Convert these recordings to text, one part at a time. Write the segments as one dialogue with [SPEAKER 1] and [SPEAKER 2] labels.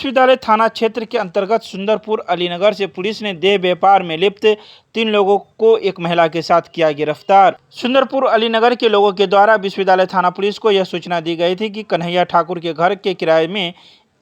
[SPEAKER 1] विश्वविद्यालय थाना क्षेत्र के अंतर्गत सुंदरपुर अलीनगर से पुलिस ने देह व्यापार में लिप्त 3 लोगों को एक महिला के साथ किया गिरफ्तार। सुंदरपुर अलीनगर के लोगों के द्वारा विश्वविद्यालय थाना पुलिस को यह सूचना दी गई थी कि कन्हैया ठाकुर के घर के किराए में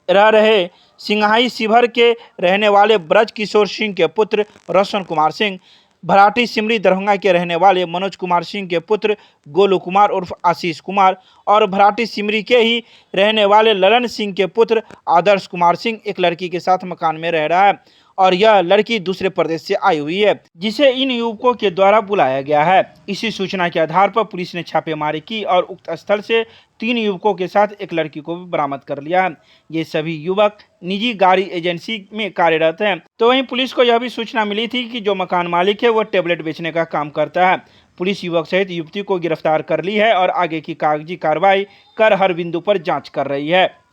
[SPEAKER 1] रह रहे सिंघाई शिवहर के रहने वाले ब्रज किशोर सिंह के पुत्र रोशन कुमार सिंह, भराठी सिमरी दरभंगा के रहने वाले मनोज कुमार सिंह के पुत्र गोलू कुमार उर्फ आशीष कुमार और भराठी सिमरी के ही रहने वाले ललन सिंह के पुत्र आदर्श कुमार सिंह एक लड़की के साथ मकान में रह रहा है और यह लड़की दूसरे प्रदेश से आई हुई है, जिसे इन युवकों के द्वारा बुलाया गया है। इसी सूचना के आधार पर पुलिस ने छापेमारी की और उक्त स्थल से 3 युवकों के साथ एक लड़की को भी बरामद कर लिया है। ये सभी युवक निजी गाड़ी एजेंसी में कार्यरत हैं। तो वहीं पुलिस को यह भी सूचना मिली थी कि जो मकान मालिक है वह टेबलेट बेचने का काम करता है। पुलिस युवक सहित युवती को गिरफ्तार कर ली है और आगे की कागजी कार्रवाई कर हर बिंदु पर जाँच कर रही है।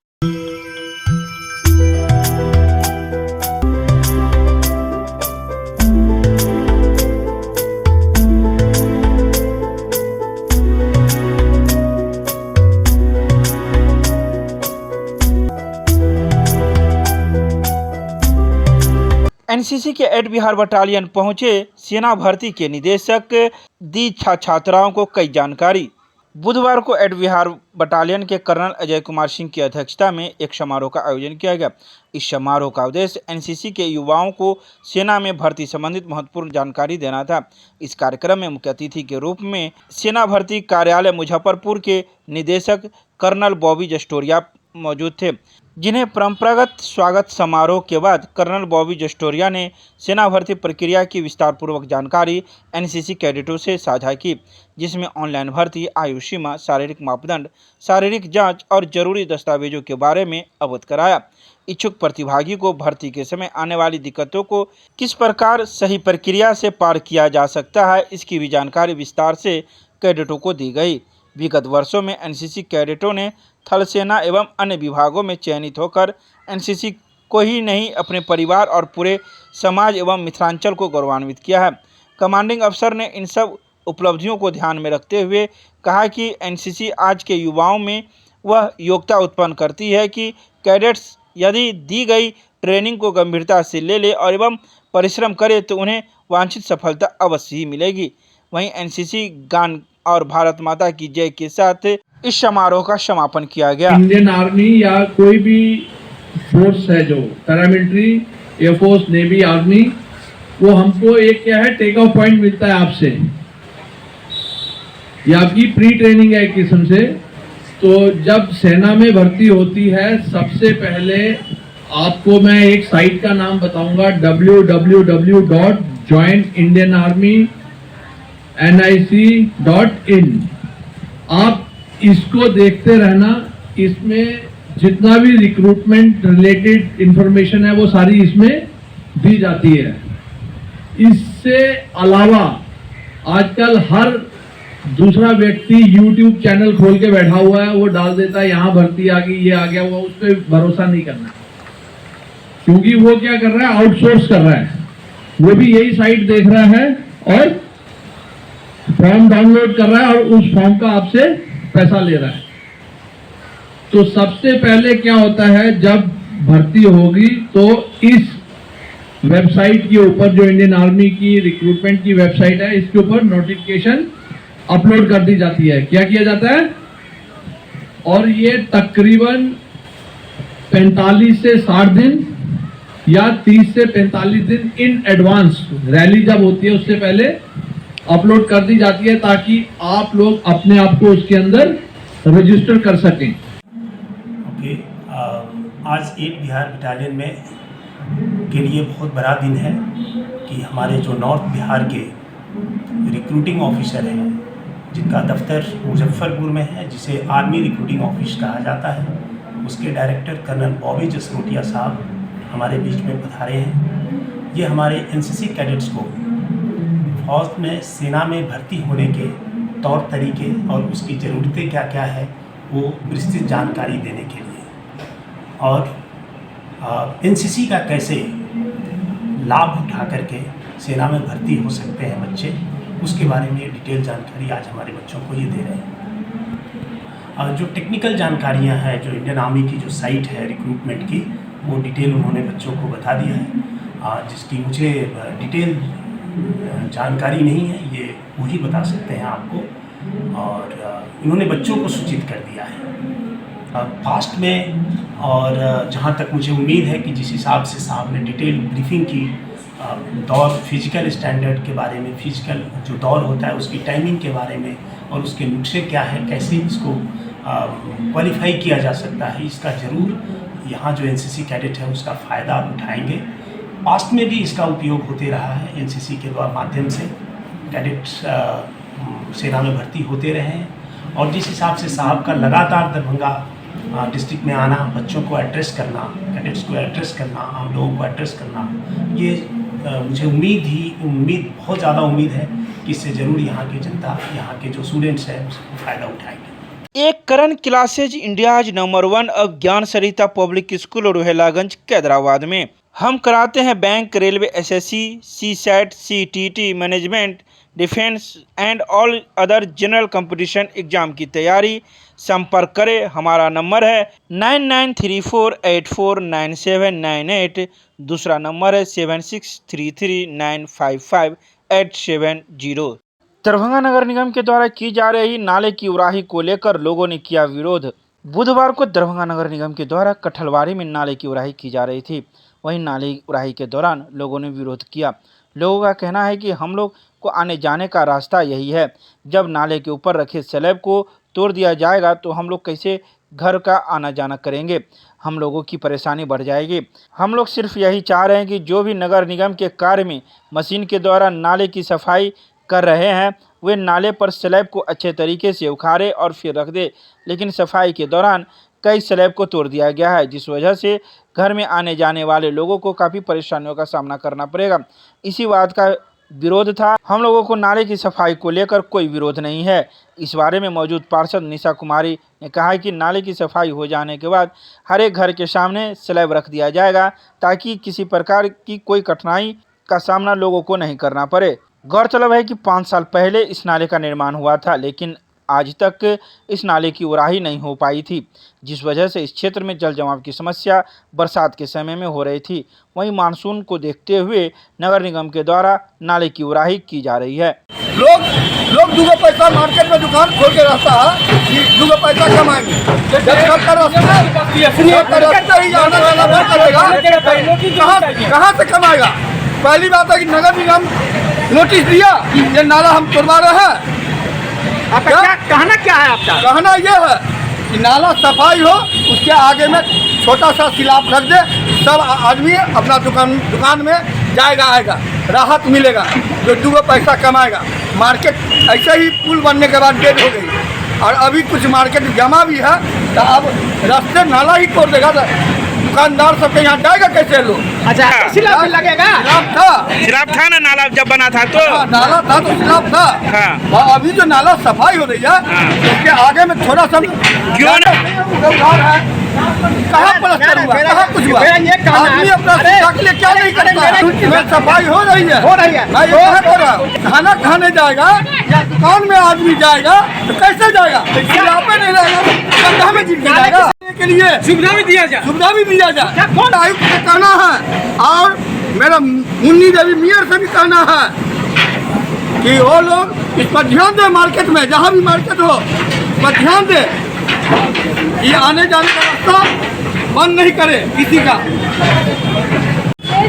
[SPEAKER 1] एनसीसी के एड बिहार बटालियन पहुंचे सेना भर्ती के निदेशक, दी छात्राओं को कई जानकारी। बुधवार को एड बिहार बटालियन के कर्नल अजय कुमार सिंह की अध्यक्षता में एक समारोह का आयोजन किया गया। इस समारोह का उद्देश्य एनसीसी के युवाओं को सेना में भर्ती संबंधित महत्वपूर्ण जानकारी देना था। इस कार्यक्रम में मुख्य अतिथि के रूप में सेना भर्ती कार्यालय मुजफ्फरपुर के निदेशक कर्नल बॉबी जस्टोरिया मौजूद थे, जिन्हें परंपरागत स्वागत समारोह के बाद कर्नल बॉबी जस्टोरिया ने सेना भर्ती प्रक्रिया की विस्तार पूर्वक जानकारी एनसीसी कैडेटों से साझा की, जिसमें ऑनलाइन भर्ती, आयु सीमा, शारीरिक मापदंड, शारीरिक जांच और जरूरी दस्तावेजों के बारे में अवगत कराया। इच्छुक प्रतिभागी को भर्ती के समय आने वाली दिक्कतों को किस प्रकार सही प्रक्रिया से पार किया जा सकता है, इसकी भी जानकारी विस्तार से कैडेटों को दी गई। विगत वर्षों में एनसीसी कैडेटों ने थल सेना एवं अन्य विभागों में चयनित होकर एनसीसी को ही नहीं अपने परिवार और पूरे समाज एवं मिथिलांचल को गौरवान्वित किया है। कमांडिंग अफसर ने इन सब उपलब्धियों को ध्यान में रखते हुए कहा कि एनसीसी आज के युवाओं में वह योग्यता उत्पन्न करती है कि कैडेट्स यदि दी गई ट्रेनिंग को गंभीरता से ले और एवं परिश्रम करे तो उन्हें वांछित सफलता अवश्य ही मिलेगी। वहीं एनसीसी गान और भारत माता की जय के साथ इस समारोह का समापन किया गया।
[SPEAKER 2] इंडियन आर्मी या कोई भी फोर्स है जो पैरामिलिट्री, एयरफोर्स, नेवी, आर्मी, वो हमको एक क्या है टेक ऑफ पॉइंट मिलता है आपसे। ये आपकी प्री ट्रेनिंग है एक किस्म से। तो जब सेना में भर्ती होती है सबसे पहले आपको मैं एक साइट का नाम बताऊंगा, www.jointindianarmy.nic.in। आप इसको देखते रहना। इसमें जितना भी रिक्रूटमेंट रिलेटेड इंफॉर्मेशन है वो सारी इसमें दी जाती है। इससे अलावा आजकल हर दूसरा व्यक्ति YouTube चैनल खोल के बैठा हुआ है, वो डाल देता है यहाँ भर्ती आ गई, ये आ गया, वो उस पर भरोसा नहीं करना, क्योंकि वो क्या कर रहा है, आउटसोर्स कर रहा है। वो भी यही साइट देख रहा है और फॉर्म डाउनलोड कर रहा है और उस फॉर्म का आपसे पैसा ले रहा है। तो सबसे पहले क्या होता है, जब भर्ती होगी तो इस वेबसाइट के ऊपर, जो इंडियन आर्मी की रिक्रूटमेंट की वेबसाइट है, इसके ऊपर नोटिफिकेशन अपलोड कर दी जाती है। क्या किया जाता है, और ये तकरीबन 45 से 60 दिन या 30 से 45 दिन इन एडवांस, रैली जब होती है उससे पहले अपलोड कर दी जाती है, ताकि आप लोग अपने आप को उसके अंदर रजिस्टर कर सकें।
[SPEAKER 3] ओके, आज एड बिहार बटालियन में के लिए बहुत बड़ा दिन है कि हमारे जो नॉर्थ बिहार के रिक्रूटिंग ऑफिसर हैं, जिनका दफ्तर मुजफ्फरपुर में है, जिसे आर्मी रिक्रूटिंग ऑफिस कहा जाता है, उसके डायरेक्टर कर्नल बॉबी जसरोटिया साहब हमारे बीच में पधारे हैं। ये हमारे एनसीसी कैडेट्स को फौज में, सेना में भर्ती होने के तौर तरीके और उसकी ज़रूरतें क्या क्या है वो विस्तृत जानकारी देने के लिए, और एनसीसी का कैसे लाभ उठा करके सेना में भर्ती हो सकते हैं बच्चे, उसके बारे में डिटेल जानकारी आज हमारे बच्चों को ये दे रहे हैं। जो टेक्निकल जानकारियां हैं, जो इंडियन आर्मी की जो साइट है रिक्रूटमेंट की, वो डिटेल उन्होंने बच्चों को बता दिया है, जिसकी मुझे डिटेल जानकारी नहीं है, ये वही बता सकते हैं आपको। और इन्होंने बच्चों को सूचित कर दिया है फास्ट में। और जहाँ तक मुझे उम्मीद है कि जिस हिसाब से साहब ने डिटेल ब्रीफिंग की, दौड़ फिजिकल स्टैंडर्ड के बारे में, फिजिकल जो दौड़ होता है उसकी टाइमिंग के बारे में और उसके नुस्खे क्या है, कैसे इसको क्वालिफाई किया जा सकता है, इसका ज़रूर यहाँ जो एनसीसी कैडेट है उसका फ़ायदा उठाएंगे। पास्ट में भी इसका उपयोग होते रहा है, एनसीसी के माध्यम से कैडेट्स सेना में भर्ती होते रहे हैं। और जिस हिसाब से साहब का लगातार दरभंगा डिस्ट्रिक्ट में आना, बच्चों को एड्रेस करना, कैडेट्स को एड्रेस करना, आम लोगों को एड्रेस करना, ये मुझे उम्मीद बहुत ज़्यादा उम्मीद है कि इससे ज़रूर यहाँ की जनता, यहाँ के जो स्टूडेंट्स हैं उसको फ़ायदा उठाएंगे।
[SPEAKER 1] एक करण क्लासेज इंडियाज नंबर 1 ऑफ ज्ञान सरिता पब्लिक स्कूल रोहेलागंज कैदराबाद में हम कराते हैं bank, railway, SSC, CSAT, CTT, management, defence and all other general competition exam की तैयारी। संपर्क करें, हमारा नंबर है 9934849798, दूसरा नंबर है 7633955870। दरभंगा नगर निगम के द्वारा की जा रही नाले की उराही को लेकर लोगों ने किया विरोध। बुधवार को दरभंगा नगर निगम के द्वारा कठलवाड़ी में नाले की उराही की जा रही थी। वहीं नाले उराही के दौरान लोगों ने विरोध किया। लोगों का कहना है कि हम लोग को आने जाने का रास्ता यही है, जब नाले के ऊपर रखे स्लैब को तोड़ दिया जाएगा तो हम लोग कैसे घर का आना जाना करेंगे, हम लोगों की परेशानी बढ़ जाएगी। हम लोग सिर्फ यही चाह रहे हैं कि जो भी नगर निगम के कार्य में मशीन के द्वारा नाले की सफाई कर रहे हैं वे नाले पर स्लैब को अच्छे तरीके से उखाड़े और फिर रख दे, लेकिन सफाई के दौरान कई स्लैब को तोड़ दिया गया है, जिस वजह से घर में आने जाने वाले लोगों को काफ़ी परेशानियों का सामना करना पड़ेगा। इसी बात का विरोध था। हम लोगों को नाले की सफाई को लेकर कोई विरोध नहीं है। इस बारे में मौजूद पार्षद निशा कुमारी ने कहा कि नाले की सफाई हो जाने के बाद हर एक घर के सामने स्लैब रख दिया जाएगा, ताकि किसी प्रकार की कोई कठिनाई का सामना लोगों को नहीं करना पड़े। गौरतलब है कि 5 साल पहले इस नाले का निर्माण हुआ था, लेकिन आज तक इस नाले की उराही नहीं हो पाई थी, जिस वजह से इस क्षेत्र में जल जमाव की समस्या बरसात के समय में हो रही थी। वहीं मानसून को देखते हुए नगर निगम के द्वारा नाले की उराही की जा रही है।
[SPEAKER 4] लोग दूगो पैसा मार्केट में दुकान खोल के रहता है कि दूगो पैसा कमाएंगे। कहाँ से कमाएगा? पहली बात है कि नगर निगम नोटिस दिया, ये नाला हम तोड़वा रहे हैं।
[SPEAKER 5] आपका कहना क्या है? आपका
[SPEAKER 4] कहना ये है कि नाला सफाई हो, उसके आगे में छोटा सा स्लैब रख दे, सब आदमी अपना दुकान में जाएगा आएगा, राहत मिलेगा, जो 2 पैसा कमाएगा। मार्केट ऐसे ही पुल बनने के बाद डेड हो गई और अभी कुछ मार्केट जमा भी है, तो अब रास्ते नाला ही तोड़ देगा, दुकानदार सबके यहाँ जाएगा कैसे लोग?
[SPEAKER 5] अच्छा, स्लैब लगेगा?
[SPEAKER 1] स्लैब था ना, नाला जब बना था तो
[SPEAKER 4] नाला था तो स्लैब था।
[SPEAKER 1] हाँ।
[SPEAKER 4] और अभी जो नाला सफाई हो रही है उसके आगे में थोड़ा सा
[SPEAKER 1] क्यों ना
[SPEAKER 4] कहाँ प्लास्टर हुआ, कहाँ कुछ हुआ? आदमी अपना शिक्षा के लिए क्या नहीं करता? सफाई हो रही है। मैं ये कह रहा हूँ, खाना खाने जाएगा या दुकान में आदमी जाएगा तो कैसे जाएगा? यहाँ पे नहीं रहेगा, गड्ढा में गिर जाएगा। के लिए
[SPEAKER 5] सुविधा भी दिया जाए।
[SPEAKER 4] कौन आयुक्त से कहना है और मेरा मुन्नी देवी मेयर से भी कहना है कि वो लोग इस पर ध्यान दे, मार्केट में जहाँ भी मार्केट हो इस पर ध्यान दे, ये आने जाने का रास्ता बंद नहीं करे किसी का।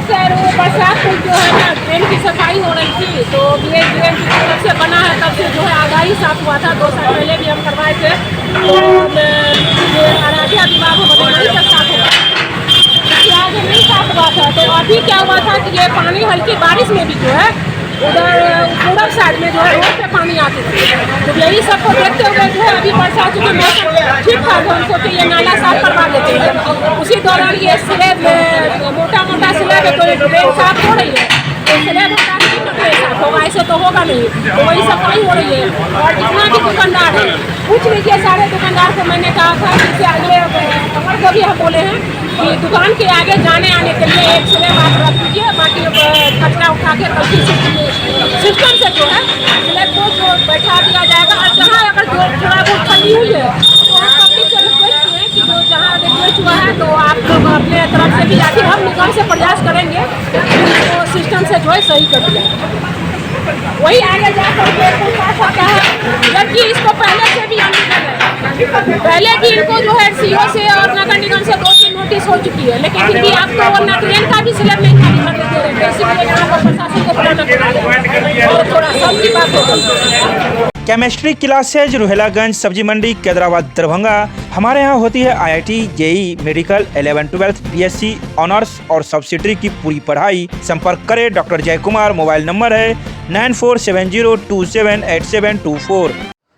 [SPEAKER 6] सर वो बरसात में जो है ना ट्रेन की सफाई हो रही थी, तो ये ट्रेन की तरफ से बना है, तब से जो है आगाही साफ हुआ था। 2 साल पहले भी हम करवाए थे, तो आराध्या विभाग हमारे नहीं साफ हुआ, आगे नहीं साफ हुआ था। तो अभी क्या हुआ था कि ये पानी हल्की बारिश में भी जो है उधर पूरब साइड में जो है रोड पे पानी आते थे। तो यही सबको देखते हुए जो है अभी बरसात के मौसम ठीक ठाक है, हमको कि ये नाला साफ करवा लेते हैं। उसी दौरान ये स्लैब मोटा स्लैब है, तो ट्रेन साफ हो रही है, तो स्लैब साफ होगा, ऐसे तो होगा नहीं। तो वही सफाई हो रही है। और जितना भी दुकानदार है, पूछ लीजिए सारे दुकानदार को। मैंने कहा था कि अगले कमर को भी हम बोले हैं कि दुकान के आगे जाने आने के लिए एक स्लैब आप रख दीजिए, बाकी कचरा उठा के कल्टी सिस्टम से जो है स्लैब को जो बैठा दिया जाएगा। और जहाँ अगर जो थोड़ा बहुत खाली हुई है तो हम पब्लिक से रिक्वेस्ट है कि जो जहाँ रिक्वेस्ट हुआ है तो आप लोग अपने तरफ से भी या फिर हम निगम से प्रयास करेंगे कि इसको सिस्टम से जो है सही कर दिया, वही आगे जा करके कुछ आ सकता है। जबकि इसको पहले से भी हम कर रहे हैं, पहले भी इनको जो है सीओ से और नगर निगम से 2-3 नोटिस हो चुकी है, लेकिन फिर भी आपको वो ट्रेन का भी स्लैब नहीं खाली करने दे रहे, इसीलिए यहाँ पर प्रशासन को बुलाना और थोड़ा सबकी बात हो गई।
[SPEAKER 1] केमिस्ट्री क्लासेज रुहेलागंज सब्जी मंडी कैदराबाद दरभंगा। हमारे यहाँ होती है IIT, JEE, medical, 11-12, BSc honours और सब्सिडरी की पूरी पढ़ाई। संपर्क करें डॉक्टर जय कुमार। मोबाइल नंबर है 9470278724।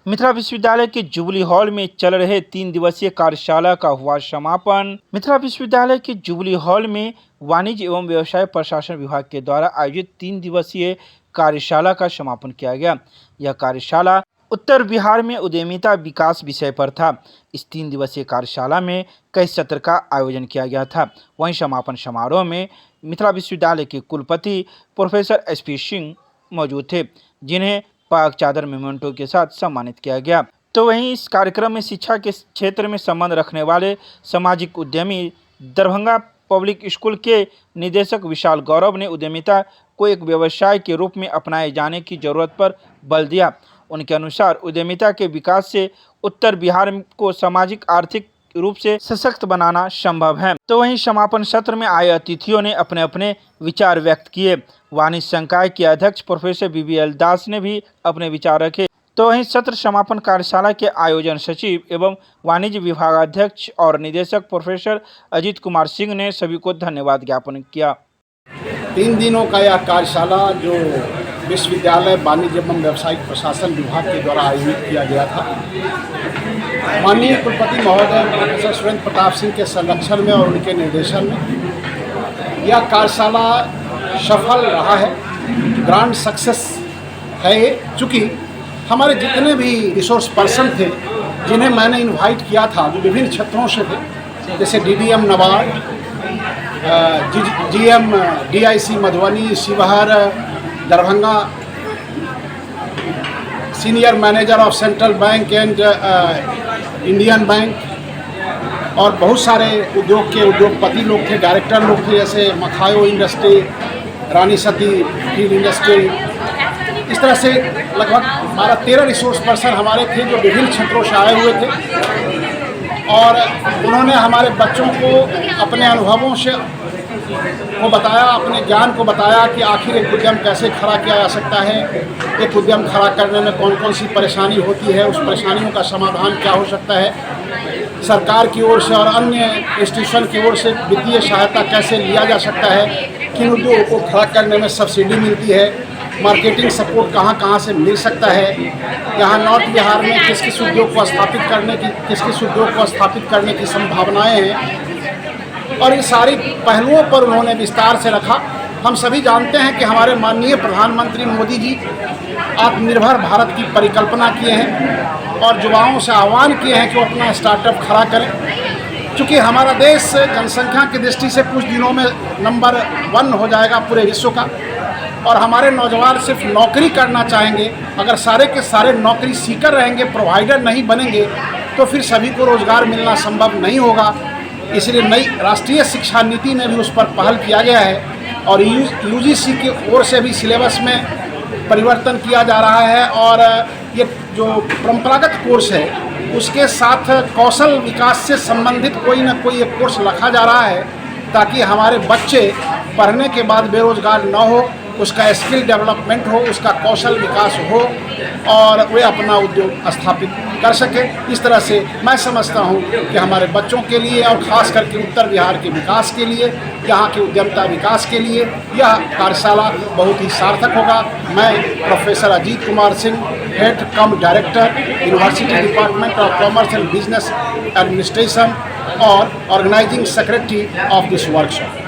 [SPEAKER 1] मिथिला विश्वविद्यालय के जुबली हॉल में चल रहे 3 दिवसीय कार्यशाला का हुआ समापन। मिथिला विश्वविद्यालय के जुबली हॉल में वाणिज्य एवं व्यवसाय प्रशासन विभाग के द्वारा आयोजित 3 दिवसीय कार्यशाला का समापन किया गया। यह कार्यशाला उत्तर बिहार में उद्यमिता विकास विषय पर था। इस 3 दिवसीय कार्यशाला में कई सत्र का आयोजन किया गया था। वहीं समापन समारोह में मिथिला विश्वविद्यालय के कुलपति प्रोफेसर SP सिंह मौजूद थे, जिन्हें पाक चादर मेमेंटो के साथ सम्मानित किया गया। तो वहीं इस कार्यक्रम में शिक्षा के क्षेत्र में संबंध रखने वाले सामाजिक उद्यमी दरभंगा पब्लिक स्कूल के निदेशक विशाल गौरव ने उद्यमिता को एक व्यवसाय के रूप में अपनाए जाने की जरूरत पर बल दिया। उनके अनुसार उद्यमिता के विकास से उत्तर बिहार को सामाजिक आर्थिक रूप से सशक्त बनाना संभव है। तो वहीं समापन सत्र में आए अतिथियों ने अपने अपने विचार व्यक्त किए। वाणिज्य संकाय के अध्यक्ष प्रोफेसर BBL दास ने भी अपने विचार रखे। तो वहीं सत्र समापन कार्यशाला के आयोजन सचिव एवं वाणिज्य विभागाध्यक्ष और निदेशक प्रोफेसर अजीत कुमार सिंह ने सभी को धन्यवाद ज्ञापन किया।
[SPEAKER 7] 3 दिनों का यह कार्यशाला जो विश्वविद्यालय वाणिज्य एवं व्यावसायिक प्रशासन विभाग के द्वारा आयोजित किया गया था, माननीय कुलपति महोदय प्रोफेसर सुरेंद्र प्रताप सिंह के संरक्षण में और उनके निर्देशन में यह कार्यशाला सफल रहा है, ग्रांड सक्सेस है ये। चूँकि हमारे जितने भी रिसोर्स पर्सन थे जिन्हें मैंने इनवाइट किया था, जो विभिन्न क्षेत्रों से थे, जैसे DDM नवाड, GM DIC Madhubani, Sheohar, Darbhanga, senior manager of central bank and Indian bank और बहुत सारे उद्योग के उद्योगपति लोग थे, डायरेक्टर लोग थे, जैसे मखायो industry, Rani Sati feed industry. इस तरह से लगभग 12-13 रिसोर्स पर्सन हमारे थे जो विभिन्न क्षेत्रों से आए हुए थे और उन्होंने हमारे बच्चों को अपने अनुभवों से को बताया, अपने ज्ञान को बताया कि आखिर एक उद्यम कैसे खड़ा किया जा सकता है, एक उद्यम खड़ा करने में कौन कौन सी परेशानी होती है, उस परेशानियों का समाधान क्या हो सकता है, सरकार की ओर से और अन्य इंस्टीट्यूशन की ओर से वित्तीय सहायता कैसे लिया जा सकता है, किन उद्योगों को खड़ा करने में सब्सिडी मिलती है, मार्केटिंग सपोर्ट कहाँ से मिल सकता है, यहाँ नॉर्थ बिहार में किस किस उद्योग को स्थापित करने की संभावनाएं हैं, और ये सारी पहलुओं पर उन्होंने विस्तार से रखा। हम सभी जानते हैं कि हमारे माननीय प्रधानमंत्री मोदी जी आत्मनिर्भर भारत की परिकल्पना किए हैं और युवाओं से आह्वान किए हैं कि वो अपना स्टार्टअप खड़ा करें। चूँकि हमारा देश जनसंख्या की दृष्टि से कुछ दिनों में नंबर 1 हो जाएगा पूरे विश्व का, और हमारे नौजवान सिर्फ नौकरी करना चाहेंगे। अगर सारे के सारे नौकरी सीकर रहेंगे, प्रोवाइडर नहीं बनेंगे, तो फिर सभी को रोज़गार मिलना संभव नहीं होगा। इसलिए नई राष्ट्रीय शिक्षा नीति में भी उस पर पहल किया गया है और UGC की ओर से भी सिलेबस में परिवर्तन किया जा रहा है और ये जो परंपरागत कोर्स है उसके साथ कौशल विकास से संबंधित कोई ना कोई एक कोर्स रखा जा रहा है, ताकि हमारे बच्चे पढ़ने के बाद बेरोजगार न हो, उसका स्किल डेवलपमेंट हो, उसका कौशल विकास हो और वे अपना उद्योग स्थापित कर सके। इस तरह से मैं समझता हूँ कि हमारे बच्चों के लिए और ख़ास करके उत्तर बिहार के विकास के लिए, यहाँ के उद्यमिता विकास के लिए यह कार्यशाला बहुत ही सार्थक होगा। मैं professor Ajit Kumar Singh, head cum director, university department of commerce and business administration और organising secretary of this workshop.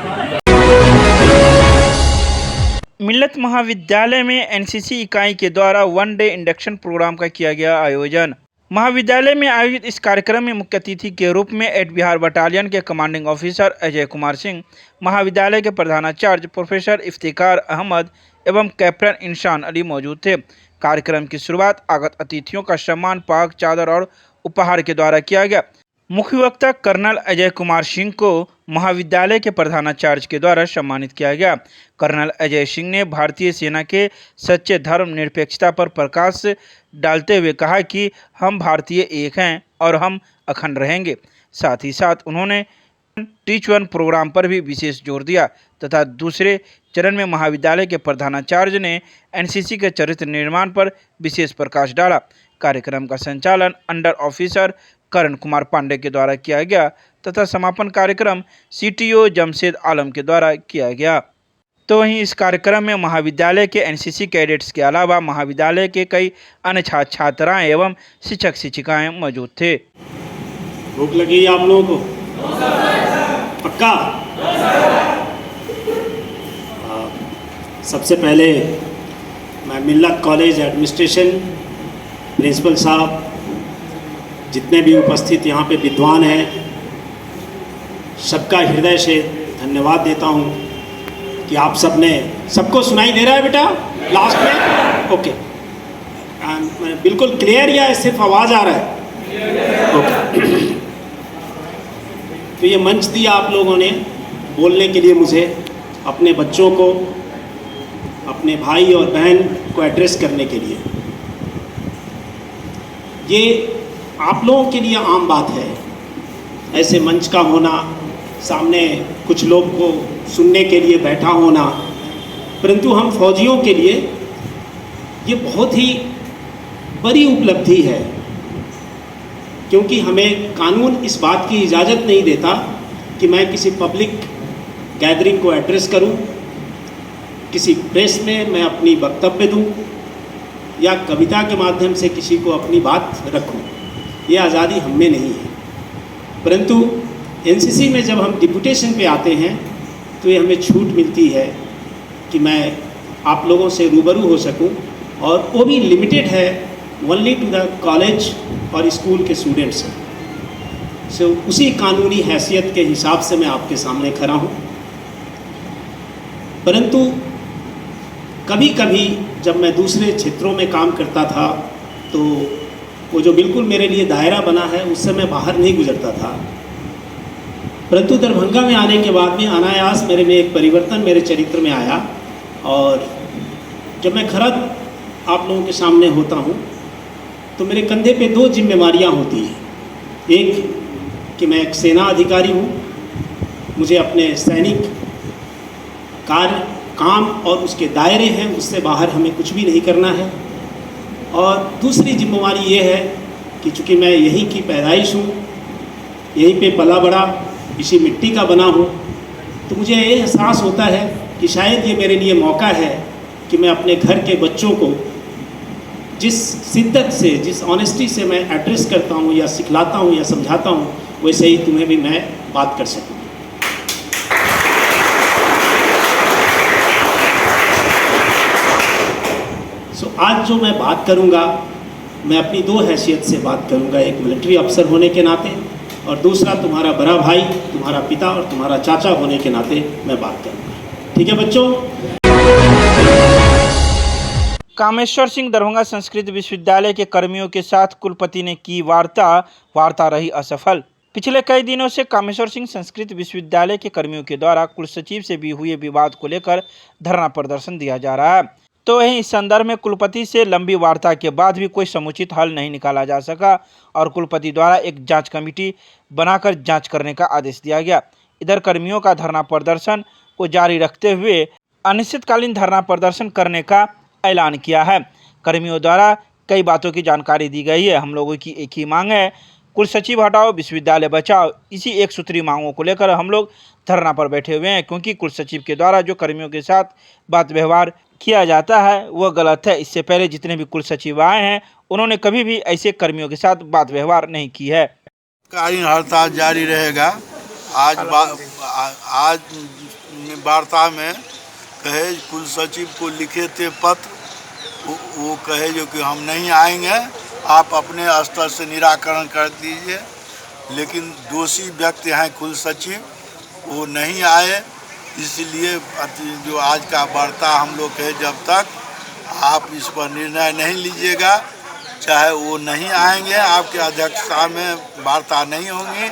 [SPEAKER 1] Millat Mahavidyalaya में NCC इकाई के द्वारा 1 डे इंडक्शन प्रोग्राम का किया गया आयोजन। महाविद्यालय में आयोजित इस कार्यक्रम में मुख्य अतिथि के रूप में 8 बिहार बटालियन के कमांडिंग ऑफिसर अजय कुमार सिंह, महाविद्यालय के प्रधानाचार्य प्रोफेसर इफ्तिकार अहमद एवं कैप्टन इंसान अली मौजूद थे। कार्यक्रम की शुरुआत आगत अतिथियों का सम्मान पाक चादर और उपहार के द्वारा किया गया। मुख्य वक्ता कर्नल अजय कुमार सिंह को महाविद्यालय के प्रधानाचार्य के द्वारा सम्मानित किया गया। कर्नल अजय सिंह ने भारतीय सेना के सच्चे धर्म निरपेक्षता पर प्रकाश डालते हुए कहा कि हम भारतीय एक हैं और हम अखंड रहेंगे। साथ ही साथ उन्होंने टीच वन प्रोग्राम पर भी विशेष जोर दिया तथा दूसरे चरण में महाविद्यालय के प्रधानाचार्य ने एनसीसी के चरित्र निर्माण पर विशेष प्रकाश डाला। कार्यक्रम का संचालन अंडर ऑफिसर करण कुमार पांडे के द्वारा किया गया तथा समापन कार्यक्रम सीटीओ जमशेद आलम के द्वारा किया गया। तो वहीं इस कार्यक्रम में महाविद्यालय के एनसीसी कैडेट्स के अलावा महाविद्यालय के कई अन्य छात्र छात्राएं एवं शिक्षक शिक्षिकाएं मौजूद थे।
[SPEAKER 3] भूख लगी आप लोगों को? पक्का? सबसे पहले मैं मिल्लत कॉलेज एडमिनिस्ट्रेशन प्रिंसिपल साहब, जितने भी उपस्थित यहाँ पे विद्वान हैं, सबका हृदय से धन्यवाद देता हूँ कि आप सबको सुनाई दे रहा है बेटा लास्ट में? ओके, बिल्कुल क्लियर या सिर्फ आवाज़ आ रहा है? ओके। तो ये मंच दिया आप लोगों ने बोलने के लिए मुझे, अपने बच्चों को, अपने भाई और बहन को एड्रेस करने के लिए। ये आप लोगों के लिए आम बात है, ऐसे मंच का होना, सामने कुछ लोग को सुनने के लिए बैठा होना, परंतु हम फौजियों के लिए ये बहुत ही बड़ी उपलब्धि है, क्योंकि हमें कानून इस बात की इजाज़त नहीं देता कि मैं किसी पब्लिक गैदरिंग को एड्रेस करूं, किसी प्रेस में मैं अपनी वक्तव्य दूं या कविता के माध्यम से किसी को अपनी बात रखूं। ये आज़ादी हम में नहीं है, परंतु एनसीसी में जब हम डिप्यूटेशन पे आते हैं तो ये हमें छूट मिलती है कि मैं आप लोगों से रूबरू हो सकूं, और वो भी लिमिटेड है ओनली टू द कॉलेज और स्कूल के स्टूडेंट्स हैं। सो उसी कानूनी हैसियत के हिसाब से मैं आपके सामने खड़ा हूँ। परंतु कभी कभी जब मैं दूसरे क्षेत्रों में काम करता था तो वो जो बिल्कुल मेरे लिए दायरा बना है उससे मैं बाहर नहीं गुजरता था, परंतु दरभंगा में आने के बाद में अनायास मेरे में एक परिवर्तन मेरे चरित्र में आया, और जब मैं खड़ा आप लोगों के सामने होता हूँ तो मेरे कंधे पे दो जिम्मेवारियाँ होती हैं। एक कि मैं एक सेना अधिकारी हूँ, मुझे अपने सैनिक कार्य काम और उसके दायरे हैं, उससे बाहर हमें कुछ भी नहीं करना है। और दूसरी जिम्मेवारी ये है कि चूँकि मैं यहीं की पैदाइश हूँ, यहीं पे पला बड़ा, इसी मिट्टी का बना हूँ, तो मुझे ये एहसास होता है कि शायद ये मेरे लिए मौका है कि मैं अपने घर के बच्चों को जिस शिद्दत से, जिस ऑनेस्टी से मैं एड्रेस करता हूँ या सिखलाता हूँ या समझाता हूँ, वैसे ही तुम्हें भी मैं बात कर सकूँ। आज जो मैं बात करूंगा, मैं अपनी दो हैसियत से बात करूंगा, एक मिलिट्री अफसर होने के नाते और दूसरा तुम्हारा बड़ा भाई, तुम्हारा पिता और तुम्हारा चाचा होने के नाते मैं बात करूंगा। ठीक है बच्चों?
[SPEAKER 1] कामेश्वर सिंह दरभंगा संस्कृत विश्वविद्यालय के कर्मियों के साथ कुलपति ने की वार्ता रही असफल। पिछले कई दिनों से कामेश्वर सिंह संस्कृत विश्वविद्यालय के कर्मियों के द्वारा कुलसचिव से भी हुए विवाद को लेकर धरना प्रदर्शन दिया जा रहा है। तो वहीं इस संदर्भ में कुलपति से लंबी वार्ता के बाद भी कोई समुचित हल नहीं निकाला जा सका और कुलपति द्वारा एक जांच कमेटी बनाकर जांच करने का आदेश दिया गया। इधर कर्मियों का धरना प्रदर्शन को जारी रखते हुए अनिश्चितकालीन धरना प्रदर्शन करने का ऐलान किया है। कर्मियों द्वारा कई बातों की जानकारी दी गई है। हम लोगों की एक ही मांग है, कुलसचिव हटाओ, विश्वविद्यालय बचाओ। इसी एक सूत्री मांगों को लेकर हम लोग धरना पर बैठे हुए हैं, क्योंकि कुलसचिव के द्वारा जो कर्मियों के साथ बात व्यवहार किया जाता है वह गलत है। इससे पहले जितने भी कुलसचिव आए हैं उन्होंने कभी भी ऐसे कर्मियों के साथ बात व्यवहार नहीं की है।
[SPEAKER 8] कालीन हड़ताल जारी रहेगा। आज वार्ता में कहे कुलसचिव को लिखे थे पत्र, वो कहे जो कि हम नहीं आएंगे, आप अपने स्तर से निराकरण कर दीजिए, लेकिन दोषी व्यक्ति हैं कुलसचिव, वो नहीं आए। इसलिए जो आज का वार्ता हम लोग कहे, जब तक आप इस पर निर्णय नहीं लीजिएगा चाहे वो नहीं आएंगे, आपके अध्यक्षता में वार्ता नहीं होंगी,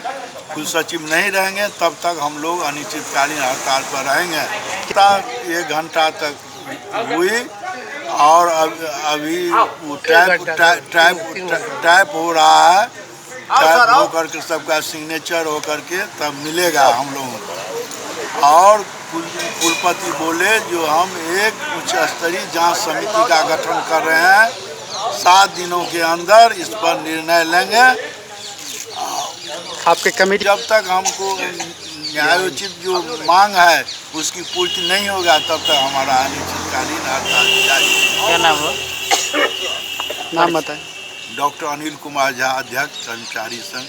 [SPEAKER 8] कुल सचिव नहीं रहेंगे, तब तक हम लोग अनिश्चितकालीन हड़ताल पर रहेंगे। 1 घंटा तक हुई और अभी वो टाइप हो रहा है, टाइप हो करके सबका सिग्नेचर हो करके तब मिलेगा हम लोगों को। और कुलपति बोले जो हम एक उच्च स्तरीय जांच समिति का गठन कर रहे हैं, 7 दिनों के अंदर इस पर निर्णय लेंगे।
[SPEAKER 5] आपके कमेटी
[SPEAKER 8] जब तक हमको न्यायोचित जो मांग है उसकी पूर्ति नहीं होगा तब तक हमारा अनिश्चितकालीन हड़ताल जारी।
[SPEAKER 5] क्या नाम हो? नाम बताएं।
[SPEAKER 8] डॉक्टर अनिल कुमार झा, अध्यक्ष कर्मचारी संघ।